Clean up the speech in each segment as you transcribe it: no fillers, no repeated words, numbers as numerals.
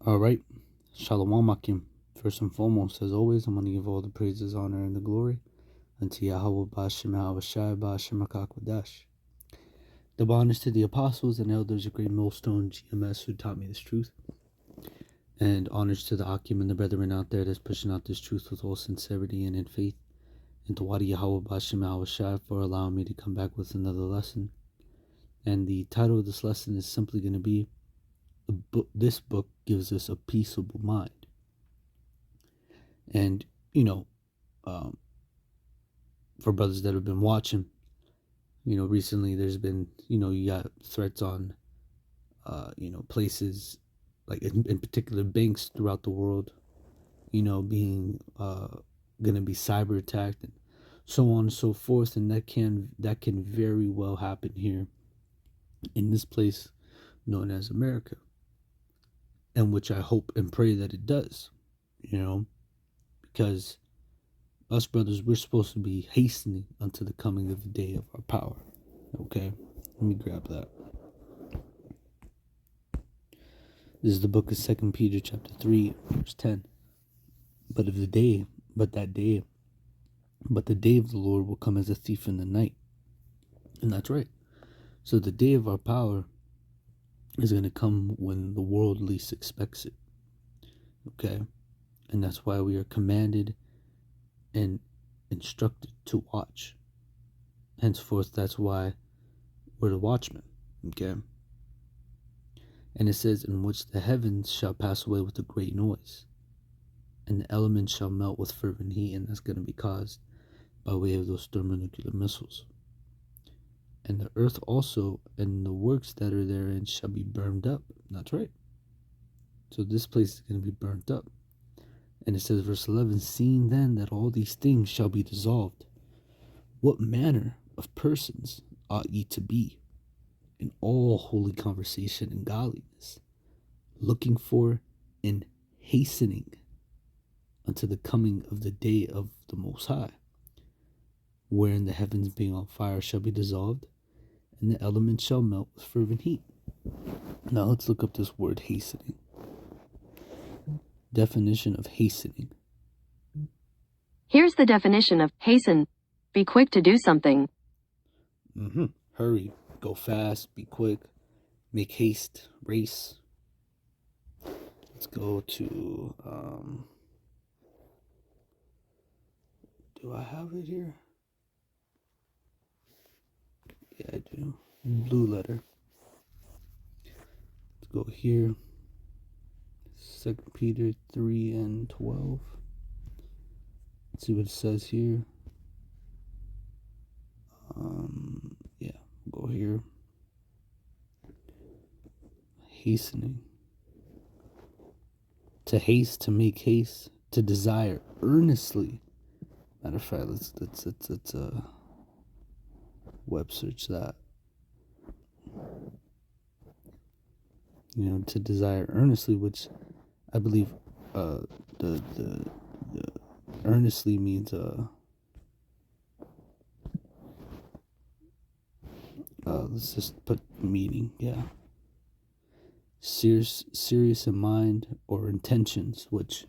All right. Shalom Akim. First and foremost, as always, I'm going to give all the praises, honor, and the glory unto YAHAWAH YAHAWASHI HaKakwadash. Double honors to the apostles and elders of Great Millstone GMS who taught me this truth. And honors to the Akim and the brethren out there that's pushing out this truth with all sincerity and in faith. And to Wadi YAHAWAH YAHAWASHI for allowing me to come back with another lesson. And the title of this lesson is simply going to be, this book gives us a peaceable mind. And, for brothers that have been watching, recently there's been, you got threats on, places, like in particular banks throughout the world, being going to be cyber attacked and so on and so forth. And that can very well happen here in this place known as America. And which I hope and pray that it does, because us brothers, we're supposed to be hastening unto the coming of the day of our power. Okay, let me grab that. This is the book of 2 Peter chapter 3, verse 10. But the day of the Lord will come as a thief in the night. And that's right. So the day of our power is going to come when the world least expects it. Okay? And that's why we are commanded and instructed to watch. Henceforth, that's why we're the watchmen. Okay? And it says, in which the heavens shall pass away with a great noise, and the elements shall melt with fervent heat, and that's going to be caused by way of those thermonuclear missiles. And the earth also and the works that are therein shall be burned up. That's right. So this place is going to be burnt up. And it says, verse 11, seeing then that all these things shall be dissolved, what manner of persons ought ye to be in all holy conversation and godliness, looking for and hastening unto the coming of the day of the Most High, wherein the heavens being on fire shall be dissolved, and the elements shall melt with fervent heat. Now let's look up this word hastening. Definition of hastening. Here's the definition of hasten. Be quick to do something. Hurry, go fast, be quick, make haste, race. Let's go to, do I have it here? Yeah, I do. Blue letter. Let's go here. 2 Peter 3 and 12. Let's see what it says here. Yeah, go here. Hastening. To haste, to make haste, to desire earnestly. Matter of fact, let's web search that. To desire earnestly, which I believe the earnestly means let's just put meaning, yeah. Serious in mind or intentions, which,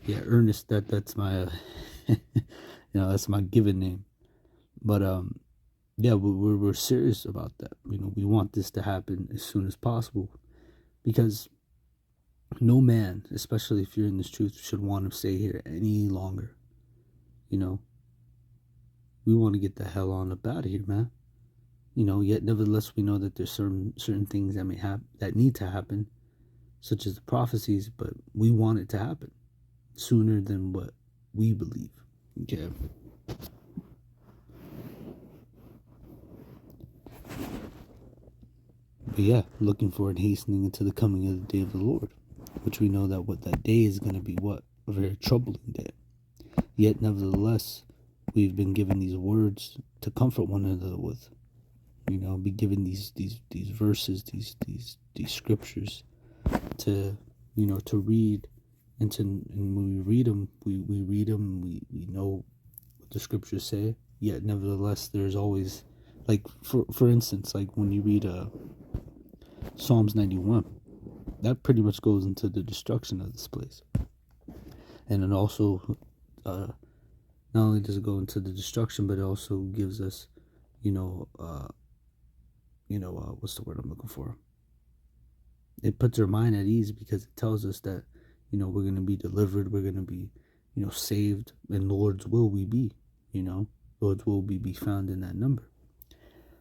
yeah, earnest, that's my that's my given name. But yeah, we're serious about that. We want this to happen as soon as possible, because no man, especially if you're in this truth, should want to stay here any longer. We want to get the hell on up out of here, man. Yet nevertheless we know that there's certain things that need to happen, such as the prophecies, but we want it to happen sooner than what we believe. Okay. But yeah, looking for and hastening into the coming of the day of the Lord, which we know that what that day is going to be, a very troubling day. Yet nevertheless, we've been given these words to comfort one another with. Be given these verses, these scriptures to read, and when we read them, we read them, we know what the scriptures say. Yet nevertheless, there's always, like, for instance, like when you read Psalms 91, that pretty much goes into the destruction of this place. And it also, not only does it go into the destruction, but it also gives us, what's the word I'm looking for? It puts our mind at ease because it tells us that, we're going to be delivered, we're going to be, saved, and Lord's will we be, Lord's will be found in that number.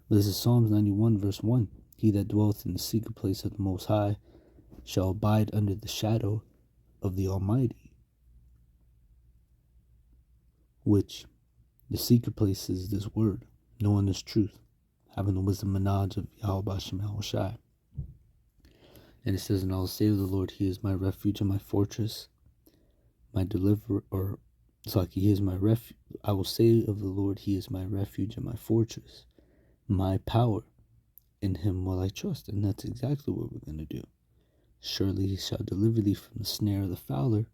This is Psalms 91, verse 1. He that dwelleth in the secret place of the Most High shall abide under the shadow of the Almighty. Which, the secret place is this word, knowing this truth, having the wisdom and knowledge of YAHAWASHI. And it says, and I will say of the Lord, He is my refuge and my fortress, my deliverer, or it's like He is my refuge. I will say of the Lord, He is my refuge and my fortress, my power. In Him will I trust. And that's exactly what we're going to do. Surely He shall deliver thee from the snare of the fowler,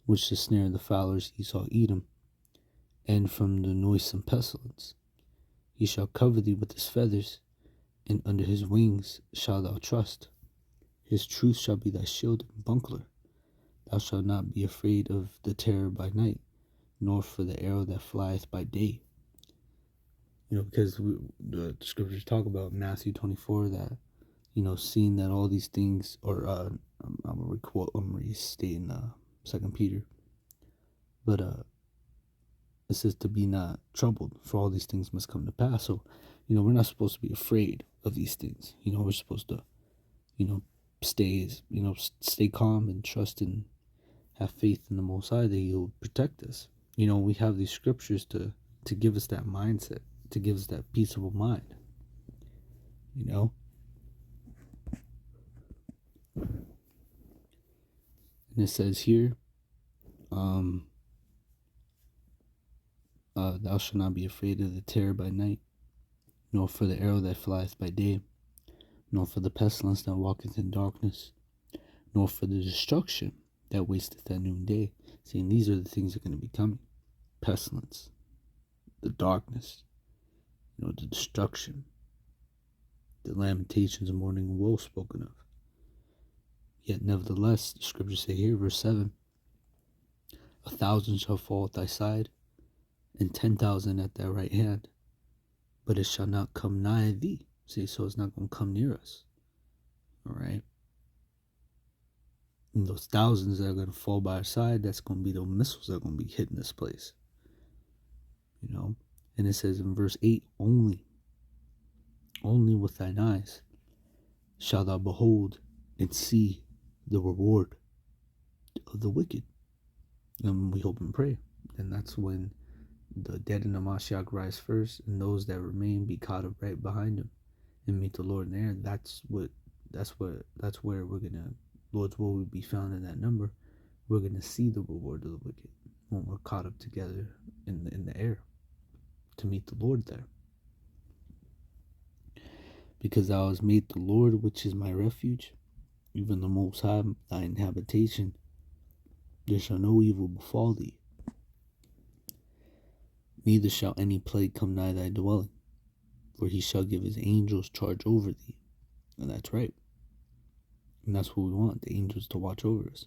which the snare of the fowlers he shall eat him, and from the noisome pestilence. He shall cover thee with His feathers, and under His wings shalt thou trust. His truth shall be thy shield and buckler. Thou shalt not be afraid of the terror by night, nor for the arrow that flieth by day. Because the scriptures talk about Matthew 24 that, seeing that all these things, or I'm restating 2 Peter, but it says to be not troubled, for all these things must come to pass. So, we're not supposed to be afraid of these things. We're supposed to, stay calm and trust and have faith in the Most High that He'll protect us. We have these scriptures to give us that mindset, to give us that peaceable mind. And it says here, thou shalt not be afraid of the terror by night, nor for the arrow that flieth by day, nor for the pestilence that walketh in darkness, nor for the destruction that wasteth at noonday. See, and these are the things that are going to be coming. Pestilence, the darkness, the destruction, the lamentations of mourning and woe spoken of. Yet nevertheless, the scriptures say here, verse 7, 1,000 shall fall at thy side, and 10,000 at thy right hand, but it shall not come nigh thee. See, so it's not going to come near us. All right? And those thousands that are going to fall by our side, that's going to be those missiles that are going to be hitting this place. And it says in verse 8, only with thine eyes shalt thou behold and see the reward of the wicked. And we hope and pray. And that's when the dead in the Mashiach rise first, and those that remain be caught up right behind them and meet the Lord in the air. That's where we're gonna, Lord's will be found in that number. We're gonna see the reward of the wicked when we're caught up together in the air to meet the Lord there. Because thou hast made the Lord, which is my refuge, even the Most High, thine habitation, there shall no evil befall thee, neither shall any plague come nigh thy dwelling, for He shall give His angels charge over thee. And that's right. And that's what we want, the angels to watch over us.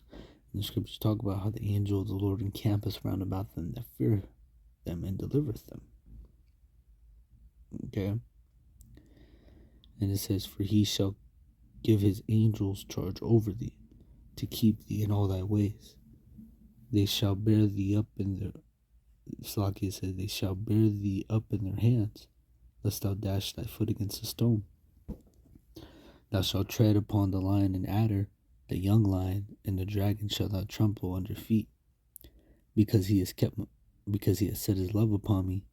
And the scriptures talk about how the angel of the Lord encampeth round about them that fear them and delivereth them. Okay? And it says, for He shall give His angels charge over thee, to keep thee in all thy ways. They shall bear thee up in their, Slakia says, they shall bear thee up in their hands, lest thou dash thy foot against a stone. Thou shalt tread upon the lion and adder, the young lion, and the dragon shalt thou trample under feet. Because he has set His love upon me,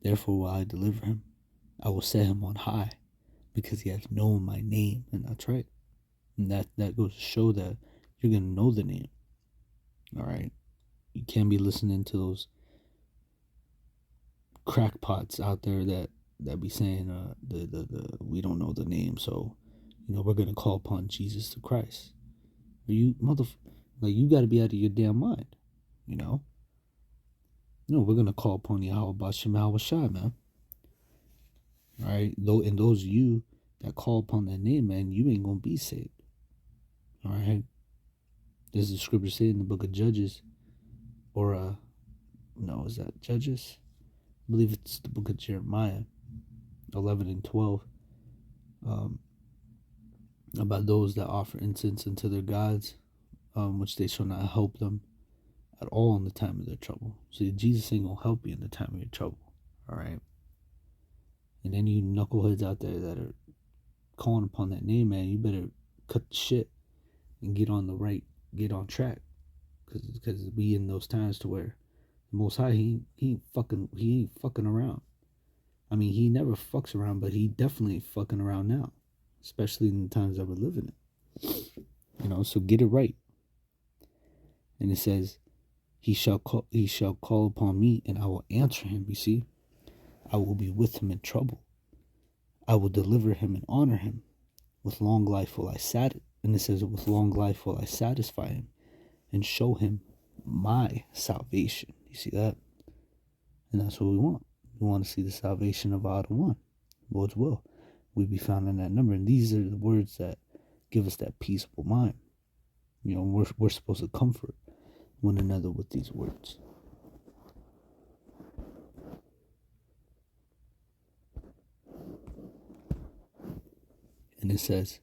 therefore will I deliver him. I will set him on high, because he hath known my name. And that's right. And that goes to show that you're going to know the name. All right? You can't be listening to those crackpots out there that be saying the we don't know the name, so we're going to call upon Jesus the Christ. You you got to be out of your damn mind. We're going to call upon YAHAWASHI, man. All right? And those of you that call upon that name, man, you ain't going to be saved. All Does the scripture say in the book of Judges, or no, is that Judges? I believe it's the book of Jeremiah, 11 and 12, about those that offer incense unto their gods, which they shall not help them at all in the time of their trouble. See, Jesus ain't gonna help you in the time of your trouble, all right? And any knuckleheads out there that are calling upon that name, man, you better cut the shit and get on track, because we in those times to where the Most High, he ain't fucking around. I mean, he never fucks around, but he definitely ain't fucking around now, especially in the times that we're living in. So get it right. And it says, he shall call upon me, and I will answer him. You see, I will be with him in trouble. I will deliver him and honor him. With long life will I and it says, with long life will I satisfy him and show him my salvation. You see that? And that's what we want. We want to see the salvation of YAHAWAH, Lord's will. We be found in that number. And these are the words that give us that peaceable mind. We're supposed to comfort one another with these words. And it says,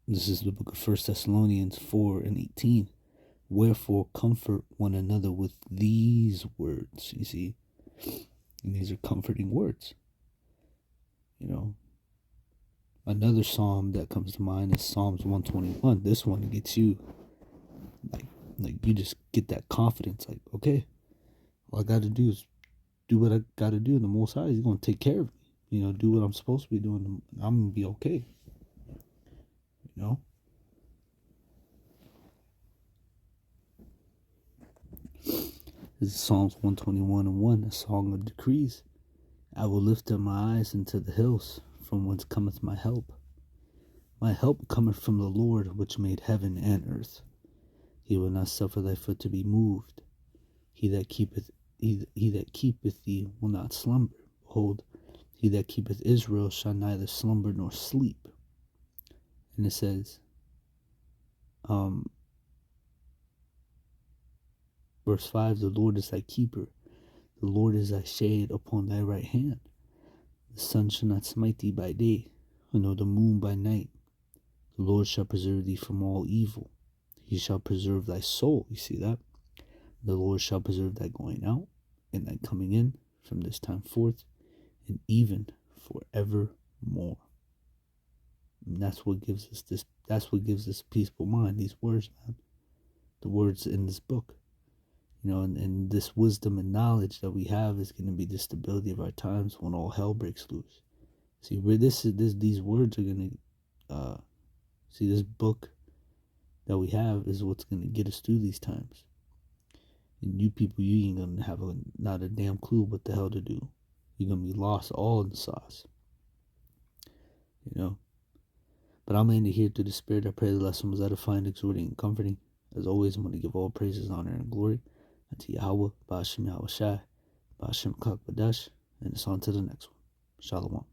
this is the book of 1 Thessalonians 4 and 18. Wherefore comfort one another with these words. You see? And these are comforting words. Another psalm that comes to mind is Psalms 121. This one gets you, like you just get that confidence. Like, okay, all I got to do is do what I got to do. And the Most High is going to take care of me. Do what I'm supposed to be doing. And I'm going to be okay. This is Psalms 121 and 1, a song of decrees. I will lift up my eyes into the hills, from whence cometh my help. My help cometh from the Lord, which made heaven and earth. He will not suffer thy foot to be moved. He that keepeth thee will not slumber. Behold, he that keepeth Israel shall neither slumber nor sleep. And it says, verse 5, the Lord is thy keeper. The Lord is thy shade upon thy right hand. The sun shall not smite thee by day, nor the moon by night. The Lord shall preserve thee from all evil. He shall preserve thy soul. You see that? The Lord shall preserve thy going out and thy coming in from this time forth, and even forevermore. And that's what gives us this peaceful mind, these words, man. The words in this book. And this wisdom and knowledge that we have is going to be the stability of our times when all hell breaks loose. See, where these words are going to, this book that we have is what's going to get us through these times. And you people, you ain't going to have not a damn clue what the hell to do. You're going to be lost all in the sauce. But I'm ending here through the Spirit. I pray the lesson was edifying, exhorting, and comforting. As always, I'm going to give all praises, honor, and glory unto Yahawah, Ba'ashem YAHAWASHI, Ba'ashem Kakbadash, and it's on to the next one. Shalom.